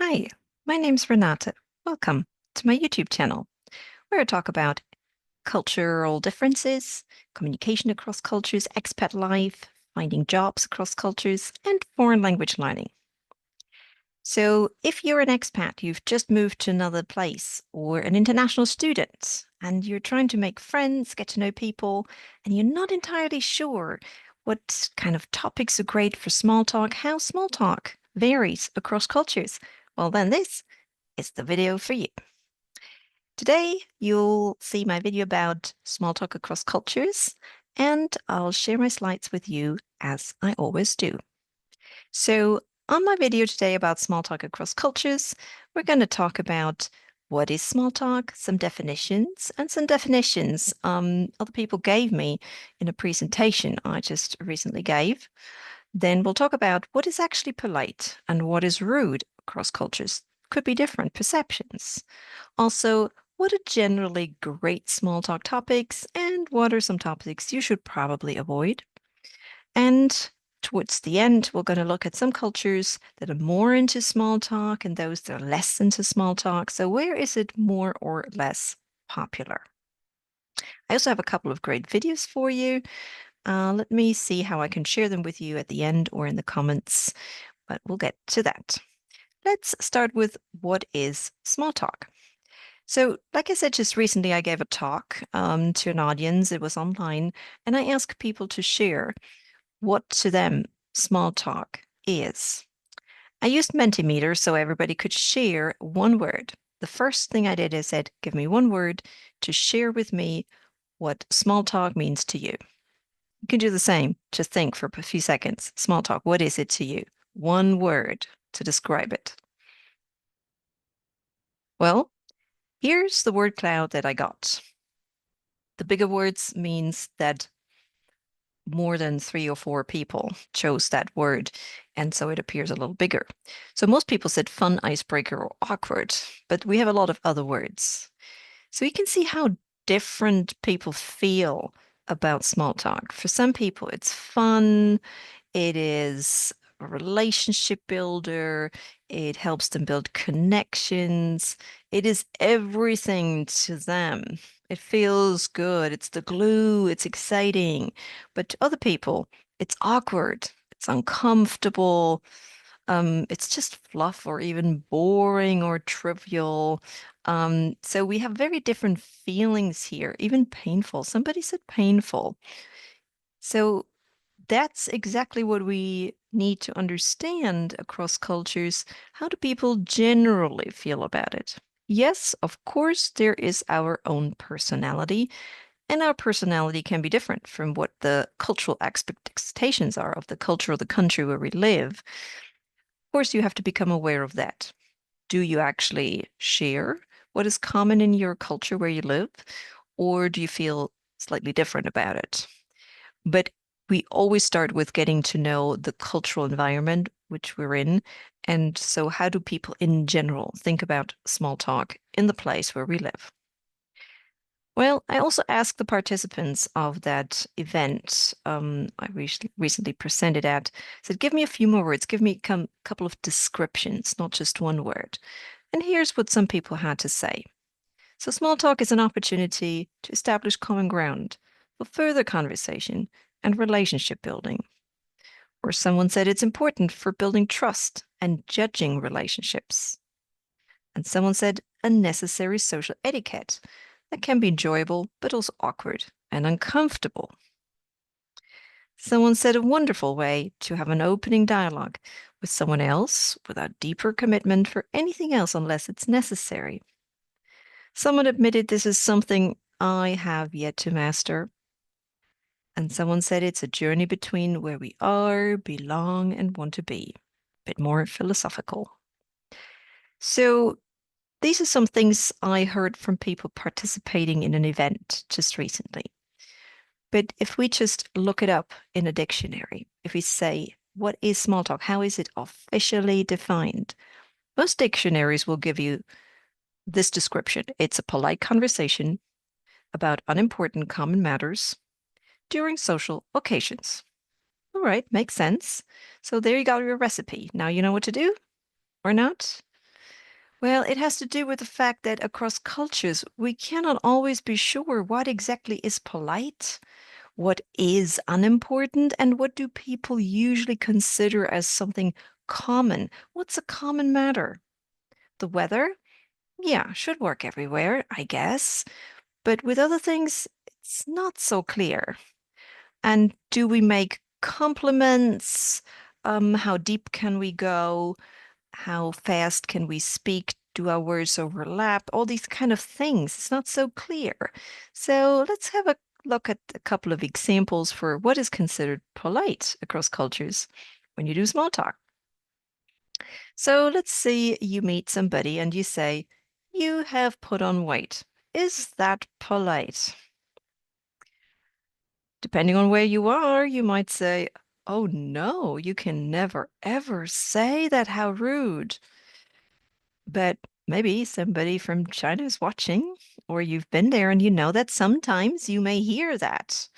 Hi, my name's Renata. Welcome to my YouTube channel, where I talk about cultural differences, communication across cultures, expat life, finding jobs across cultures, and foreign language learning. So, if you're an expat, you've just moved to another place, or an international student, and you're trying to make friends, get to know people, and you're not entirely sure what kind of topics are great for small talk, how small talk varies across cultures, well, then this is the video for you. Today, you'll see my video about small talk across cultures, and I'll share my slides with you as I always do. So, on my video today about small talk across cultures, we're going to talk about what is small talk, some definitions, and some definitions other people gave me in a presentation I just recently gave. Then we'll talk about what is actually polite and what is rude across cultures. Could be different perceptions. Also, what are generally great small talk topics and what are some topics you should probably avoid? And towards the end, we're going to look at some cultures that are more into small talk and those that are less into small talk. So, where is it more or less popular? I also have a couple of great videos for you. Let me see how I can share them with you at the end or in the comments, but we'll get to that. Let's start with what is small talk. So, like I said, just recently I gave a talk to an audience. It was online, and I asked people to share what to them small talk is. I used Mentimeter so everybody could share one word. The first thing I did is said, give me one word to share with me what small talk means to you. You can do the same. Just think for a few seconds. Small talk, what is it to you? One word to describe it. Well, here's the word cloud that I got. The bigger words means that more than 3 or 4 people chose that word, and so it appears a little bigger. So most people said fun, icebreaker, or awkward, but we have a lot of other words. So you can see how different people feel about small talk. For some people, it's fun, it is a relationship builder, it helps them build connections, it is everything to them. It feels good, it's the glue, it's exciting. But to other people, it's awkward, it's uncomfortable, it's just fluff or even boring or trivial. So we have very different feelings here, even painful. Somebody said painful. So that's exactly what we need to understand across cultures. How do people generally feel about it? Yes, of course, there is our own personality, and our personality can be different from what the cultural expectations are of the culture or the country where we live. Of course, you have to become aware of that. Do you actually share what is common in your culture where you live, or do you feel slightly different about it? But we always start with getting to know the cultural environment which we're in. And so, how do people in general think about small talk in the place where we live? Well, I also asked the participants of that event I recently presented at, said, give me a few more words, give me a couple of descriptions, not just one word. And here's what some people had to say. So, small talk is an opportunity to establish common ground for further conversation and relationship building. Or someone said it's important for building trust and judging relationships. And someone said a necessary social etiquette that can be enjoyable but also awkward and uncomfortable. Someone said a wonderful way to have an opening dialogue with someone else without deeper commitment for anything else unless it's necessary. Someone admitted this is something I have yet to master. And someone said it's a journey between where we are, belong, and want to be. A bit more philosophical. So these are some things I heard from people participating in an event just recently. But if we just look it up in a dictionary, if we say, what is small talk? How is it officially defined? Most dictionaries will give you this description. It's a polite conversation about unimportant common matters during social occasions. All right, makes sense. So there you got your recipe. Now you know what to do or not? Well, it has to do with the fact that across cultures, we cannot always be sure what exactly is polite, what is unimportant, and what do people usually consider as something common. What's a common matter? The weather? Yeah, should work everywhere, I guess. But with other things, it's not so clear. And do we make compliments? How deep can we go? How fast can we speak? Do our words overlap? All these kind of things. It's not so clear. So let's have a look at a couple of examples for what is considered polite across cultures when you do small talk. So let's say you meet somebody and you say, "You have put on weight." Is that polite? Depending on where you are, you might say, "Oh no, you can never ever say that. How rude." But maybe somebody from China is watching, or you've been there and you know that sometimes you may hear that.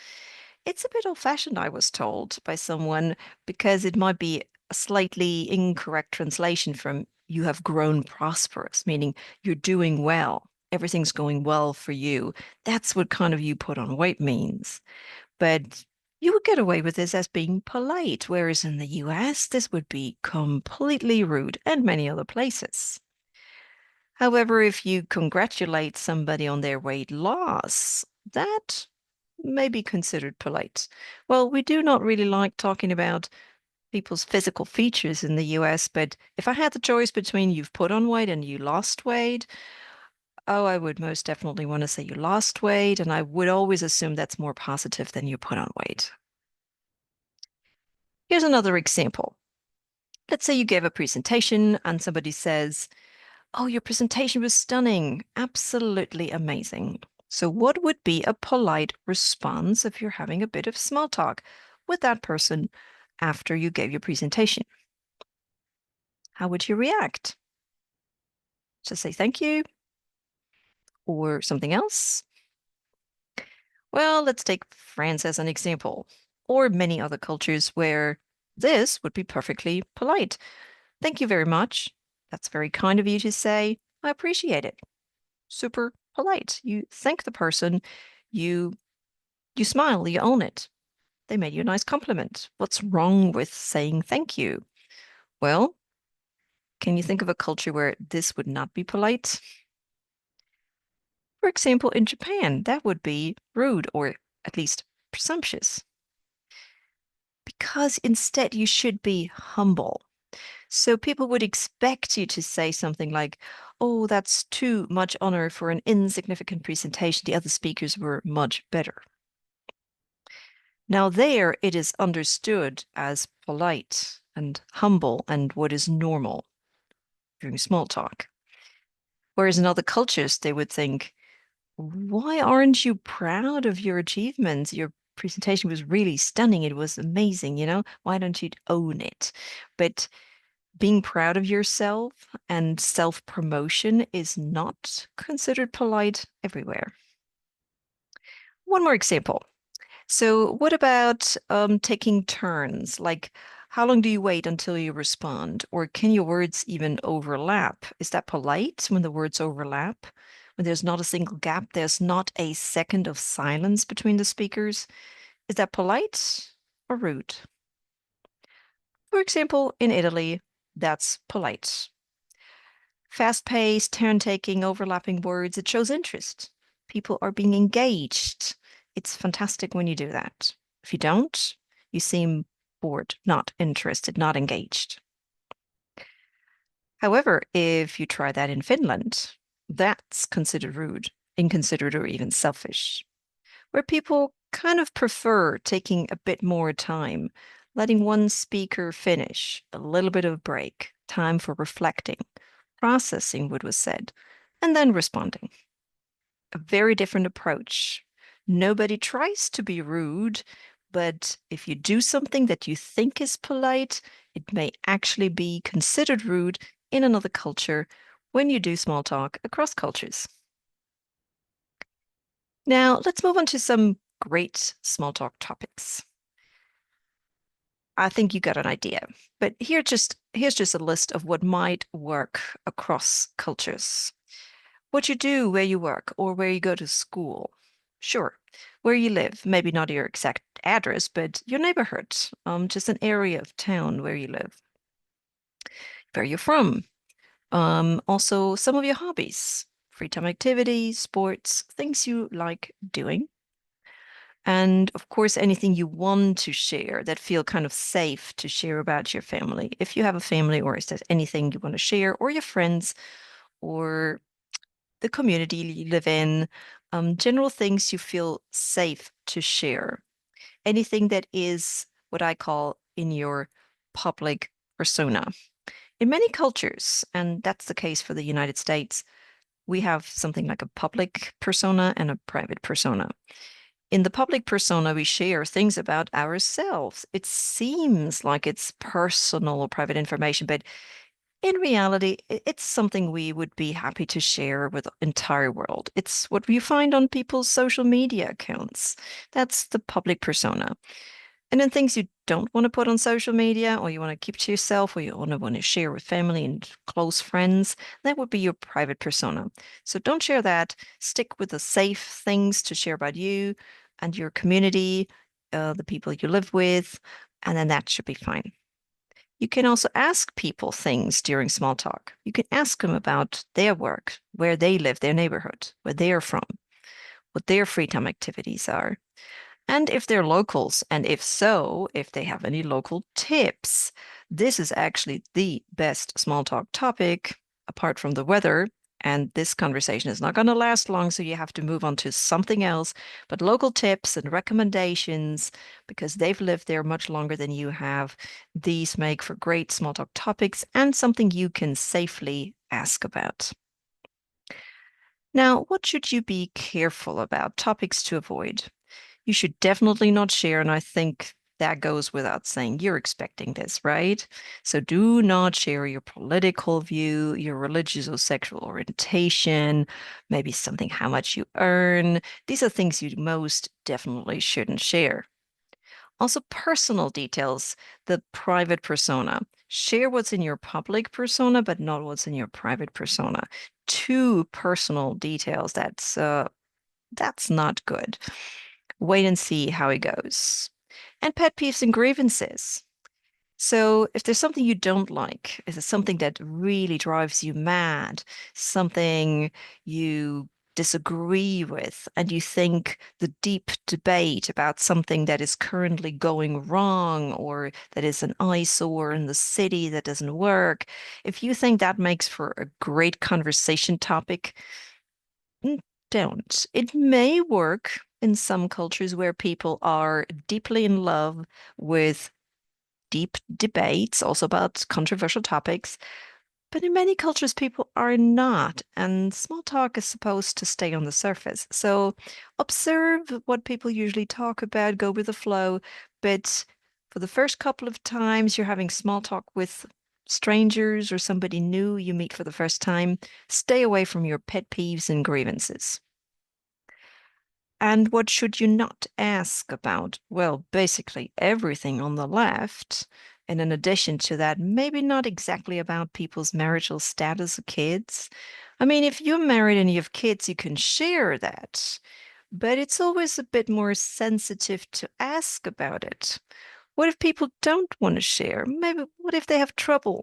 It's a bit old-fashioned, I was told by someone, because it might be a slightly incorrect translation from "you have grown prosperous," meaning you're doing well. Everything's going well for you. That's what kind of "you put on weight" means. But you would get away with this as being polite, whereas in the US, this would be completely rude, and many other places. However, if you congratulate somebody on their weight loss, that may be considered polite. Well, we do not really like talking about people's physical features in the US, but if I had the choice between "you've put on weight" and "you lost weight," oh, I would most definitely want to say "you lost weight," and I would always assume that's more positive than "you put on weight." Here's another example. Let's say you give a presentation and somebody says, "Oh, your presentation was stunning. Absolutely amazing." So, what would be a polite response if you're having a bit of small talk with that person after you gave your presentation? How would you react? Just say thank you or something else? Well, let's take France as an example, or many other cultures where this would be perfectly polite. "Thank you very much. That's very kind of you to say. I appreciate it." Super polite. You thank the person, you you smile, you own it. They made you a nice compliment. What's wrong with saying thank you? Well, can you think of a culture where this would not be polite? For example, in Japan, that would be rude or at least presumptuous. Because instead you should be humble. So people would expect you to say something like, "Oh, that's too much honor for an insignificant presentation. The other speakers were much better." Now, there it is understood as polite and humble and what is normal during small talk. Whereas in other cultures, they would think, "Why aren't you proud of your achievements? Your presentation was really stunning. It was amazing, you know? Why don't you own it?" But being proud of yourself and self-promotion is not considered polite everywhere. One more example. So, what about taking turns? Like, how long do you wait until you respond? Or can your words even overlap? Is that polite when the words overlap? When there's not a single gap, there's not a second of silence between the speakers? Is that polite or rude? For example, in Italy, that's polite. Fast-paced, turn-taking, overlapping words, it shows interest. People are being engaged. It's fantastic when you do that. If you don't, you seem bored, not interested, not engaged. However, if you try that in Finland, that's considered rude, inconsiderate, or even selfish, where people kind of prefer taking a bit more time, letting one speaker finish, a little bit of break, time for reflecting, processing what was said, and then responding. A very different approach. Nobody tries to be rude, but if you do something that you think is polite, it may actually be considered rude in another culture when you do small talk across cultures. Now, let's move on to some great small talk topics. I think you got an idea. But here's just a list of what might work across cultures. What you do where you work or where you go to school. Sure. Where you live, maybe not your exact address, but your neighborhood, just an area of town where you live, where you're from. Also, some of your hobbies, free time activities, sports, things you like doing. And of course, anything you want to share that feel kind of safe to share about your family. If you have a family, or is there anything you want to share, or your friends, or the community you live in, general things you feel safe to share. Anything that is what I call in your public persona. In many cultures, and that's the case for the United States, we have something like a public persona and a private persona. In the public persona, we share things about ourselves. It seems like it's personal or private information, but in reality, it's something we would be happy to share with the entire world. It's what you find on people's social media accounts. That's the public persona. And then things you don't want to put on social media, or you want to keep to yourself, or you want to share with family and close friends, that would be your private persona. So don't share that. Stick with the safe things to share about you and your community, the people you live with, and then that should be fine. You can also ask people things during small talk. You can ask them about their work, where they live, their neighborhood, where they are from, what their free time activities are, and if they're locals, and if so, if they have any local tips. This is actually the best small talk topic, apart from the weather. And this conversation is not going to last long, so you have to move on to something else. But local tips and recommendations, because they've lived there much longer than you have, these make for great small talk topics and something you can safely ask about. Now, what should you be careful about? Topics to avoid. You should definitely not share, and I think that goes without saying. You're expecting this, right? So do not share your political view, your religious or sexual orientation, maybe something how much you earn. These are things you most definitely shouldn't share. Also, personal details, the private persona. Share what's in your public persona, but not what's in your private persona. Too personal details, that's not good. Wait and see how it goes. And pet peeves and grievances. So if there's something you don't like, is it something that really drives you mad, something you disagree with, and you think the deep debate about something that is currently going wrong or that is an eyesore in the city that doesn't work, if you think that makes for a great conversation topic, don't. It may work in some cultures where people are deeply in love with deep debates, also about controversial topics. But in many cultures, people are not, and small talk is supposed to stay on the surface. So observe what people usually talk about, go with the flow. But for the first couple of times you're having small talk with strangers or somebody new you meet for the first time, stay away from your pet peeves and grievances. And what should you not ask about? Well, basically everything on the left. And in addition to that, maybe not exactly about people's marital status of kids. I mean, if you're married and you have kids, you can share that. But it's always a bit more sensitive to ask about it. What if people don't want to share? Maybe what if they have trouble?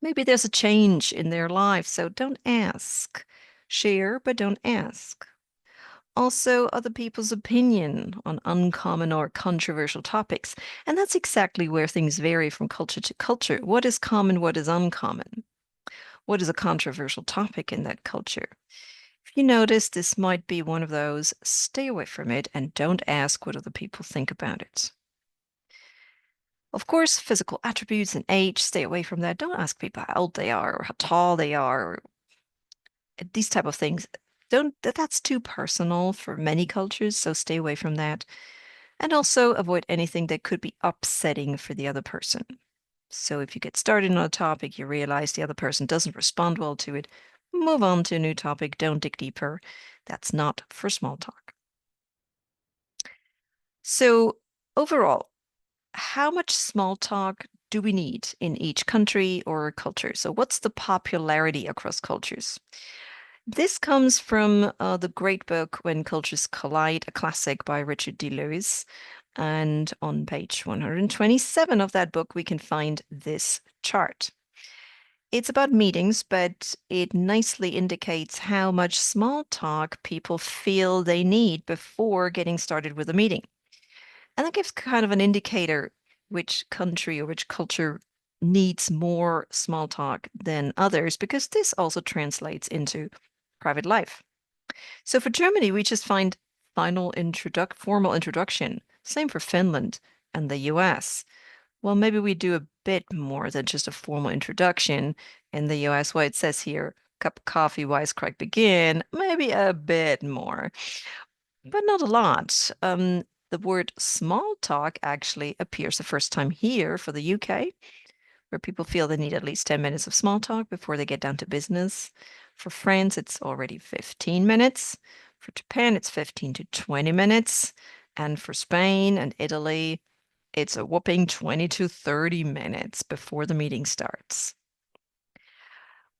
Maybe there's a change in their life, so don't ask. Share, but don't ask. Also, other people's opinion on uncommon or controversial topics. And that's exactly where things vary from culture to culture. What is common? What is uncommon? What is a controversial topic in that culture? If you notice this might be one of those, stay away from it and don't ask what other people think about it. Of course, physical attributes and age, stay away from that. Don't ask people how old they are or how tall they are or these type of things. Don't that's too personal for many cultures, so stay away from that. And also avoid anything that could be upsetting for the other person. So if you get started on a topic, you realize the other person doesn't respond well to it, move on to a new topic, don't dig deeper. That's not for small talk. So overall, how much small talk do we need in each country or culture? So, what's the popularity across cultures? This comes from the great book When Cultures Collide, a classic by Richard D. Lewis. And on page 127 of that book, we can find this chart. It's about meetings, but it nicely indicates how much small talk people feel they need before getting started with a meeting. And that gives kind of an indicator which country or which culture needs more small talk than others, because this also translates into private life. So for Germany, we just find formal introduction. Same for Finland and the US. Well, maybe we do a bit more than just a formal introduction. In the US, what it says here, cup of coffee, wisecrack, begin, maybe a bit more, but not a lot. The word small talk actually appears the first time here for the UK, where people feel they need at least 10 minutes of small talk before they get down to business. For France, it's already 15 minutes. For Japan, it's 15 to 20 minutes. And for Spain and Italy, it's a whopping 20 to 30 minutes before the meeting starts.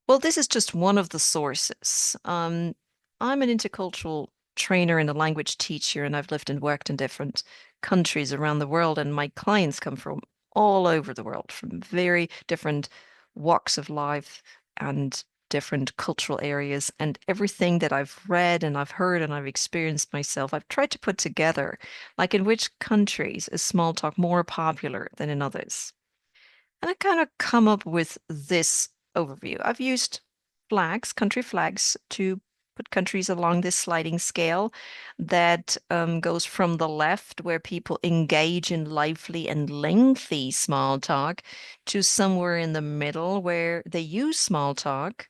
Well, this is just one of the sources. I'm an intercultural trainer and a language teacher, and I've lived and worked in different countries around the world, and my clients come from all over the world, from very different walks of life and different cultural areas. And everything that I've read and I've heard and I've experienced myself, I've tried to put together, like in which countries is small talk more popular than in others. And I kind of come up with this overview. I've used flags, country flags, to put countries along this sliding scale that goes from the left, where people engage in lively and lengthy small talk, to somewhere in the middle, where they use small talk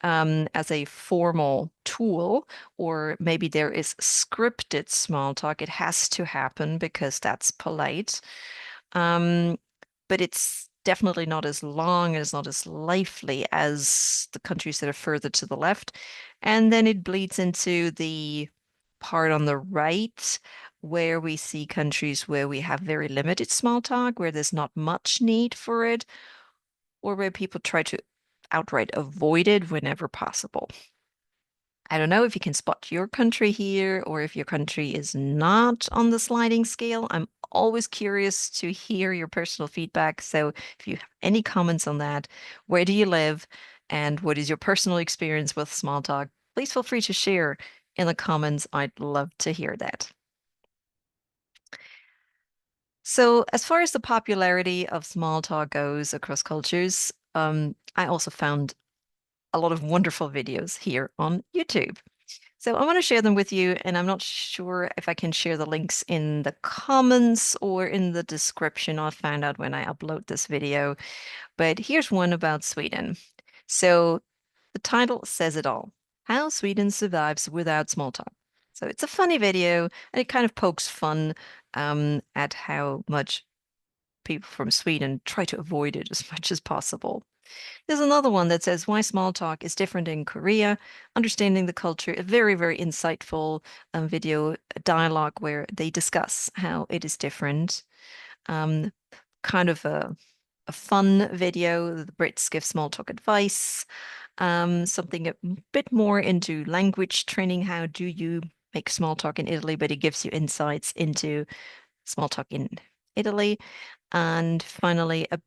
as a formal tool, or maybe there is scripted small talk. It has to happen because that's polite. Um, but it's definitely not as long and it's not as lively as the countries that are further to the left. And then it bleeds into the part on the right, where we see countries where we have very limited small talk, where there's not much need for it, or where people try to outright avoid it whenever possible. I don't know if you can spot your country here or if your country is not on the sliding scale. I'm always curious to hear your personal feedback. So if you have any comments on that, where do you live and what is your personal experience with small talk? Please feel free to share in the comments. I'd love to hear that. So as far as the popularity of small talk goes across cultures, I also found a lot of wonderful videos here on YouTube. So I want to share them with you, and I'm not sure if I can share the links in the comments or in the description. I'll find out when I upload this video. But here's one about Sweden. So the title says it all: How Sweden Survives Without Small Talk. So it's a funny video, and it kind of pokes fun at how much people from Sweden try to avoid it as much as possible. There's another one that says why small talk is different in Korea, understanding the culture, a very, very insightful video dialogue where they discuss how it is different. Um, kind of a fun video. The Brits give small talk advice. Something a bit more into language training. How do you make small talk in Italy? But it gives you insights into small talk in Italy. And finally, a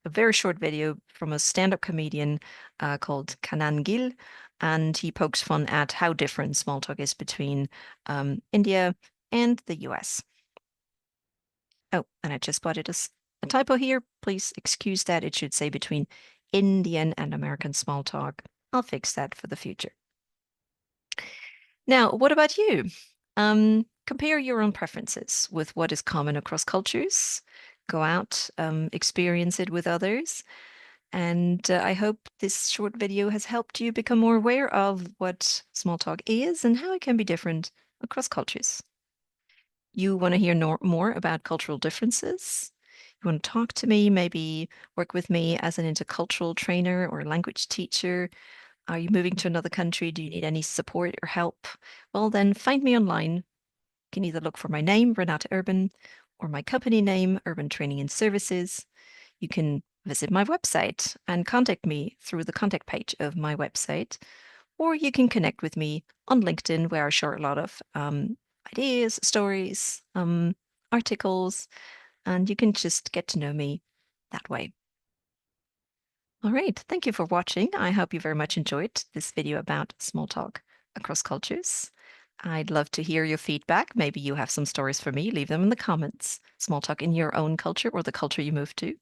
very short video from a stand-up comedian called Kanan Gill, and he pokes fun at how different small talk is between India and the US. Oh, and I just spotted a typo here. Please excuse that. It should say between Indian and American small talk. I'll fix that for the future. Now, what about you? Compare your own preferences with what is common across cultures. Go out, experience it with others. And I hope this short video has helped you become more aware of what small talk is and how it can be different across cultures. You want to hear more about cultural differences? You want to talk to me, maybe work with me as an intercultural trainer or language teacher? Are you moving to another country? Do you need any support or help? Well, then find me online. You can either look for my name, Renate Urban, or my company name, Urban Training and Services, you can visit my website and contact me through the contact page of my website, or you can connect with me on LinkedIn, where I share a lot of ideas, stories, articles, and you can just get to know me that way. All right, thank you for watching. I hope you very much enjoyed this video about small talk across cultures. I'd love to hear your feedback. Maybe you have some stories for me. Leave them in the comments. Small talk in your own culture or the culture you moved to.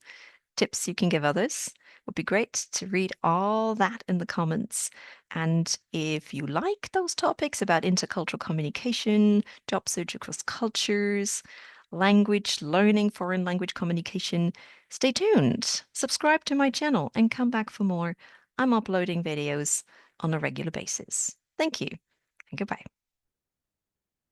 Tips you can give others. Would be great to read all that in the comments. And if you like those topics about intercultural communication, job search across cultures, language learning, foreign language communication, stay tuned. Subscribe to my channel and come back for more. I'm uploading videos on a regular basis. Thank you and goodbye.